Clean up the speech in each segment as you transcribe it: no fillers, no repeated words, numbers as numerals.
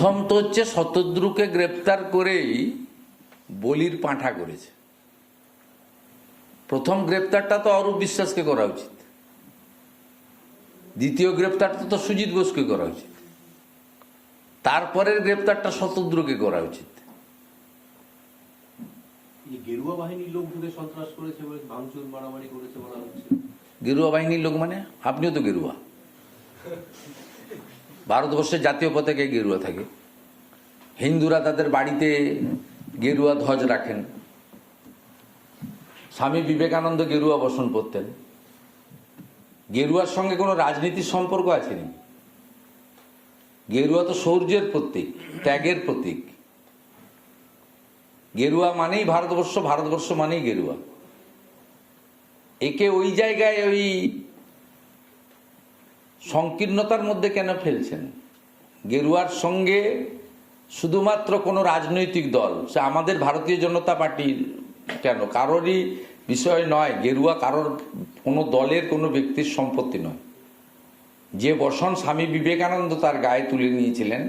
প্রথম তো হচ্ছে শতদ্রুকে গ্রেপ্তার করেই বলির পাঁঠা করেছে। প্রথম গ্রেপ্তারটা তো অরূপ বিশ্বাসকে করা উচিত, দ্বিতীয় গ্রেপ্তারটা তো সুজিত বোসকে করা উচিত, তারপরের গ্রেপ্তারটা শতদ্রুকে করা উচিত। গেরুয়া বাহিনীর লোক ঢুকে সন্ত্রাস করেছে বলে ভাঙচুর মারামারি করেছে বলা হচ্ছে। গেরুয়া বাহিনীর লোক মানে আপনিও তো গেরুয়া, ভারতবর্ষের জাতীয় পতাকায় গেরুয়া থাকে, হিন্দুরা তাদের বাড়িতে গেরুয়া ধ্বজ রাখেন, স্বামী বিবেকানন্দ গেরুয়া বসন করতেন। গেরুয়ার সঙ্গে কোনো রাজনীতির সম্পর্ক আছে নি। গেরুয়া তো শৌর্যের প্রতীক, ত্যাগের প্রতীক। গেরুয়া মানেই ভারতবর্ষ, ভারতবর্ষ মানেই গেরুয়া। একে ওই জায়গায় ওই সংকীর্ণতার মধ্যে কেন ফেলছেন? গেরুয়ার সঙ্গে শুধুমাত্র কোনো রাজনৈতিক দল, সে আমাদের ভারতীয় জনতা পার্টির কেন, কারোরই বিষয় নয়। গেরুয়া কারোর কোনো দলের কোনো ব্যক্তির সম্পত্তি নয়। যে বসন স্বামী বিবেকানন্দ তার গায়ে তুলে নিয়েছিলেন,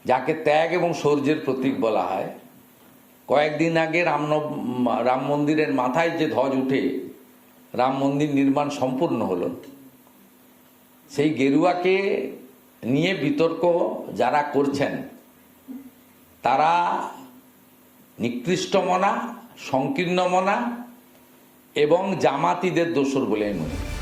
যাকে ত্যাগ এবং শৌর্যের প্রতীক বলা হয়, কয়েকদিন আগে রাম মন্দিরের মাথায় যে ধ্বজ উঠে রাম মন্দির নির্মাণ সম্পূর্ণ হলো, সেই গেরুয়াকে নিয়ে বিতর্ক যারা করছেন তারা নিকৃষ্ট মনা, সংকীর্ণ মনা এবং জামাতিদের দোসর বলে আমি মনে করি।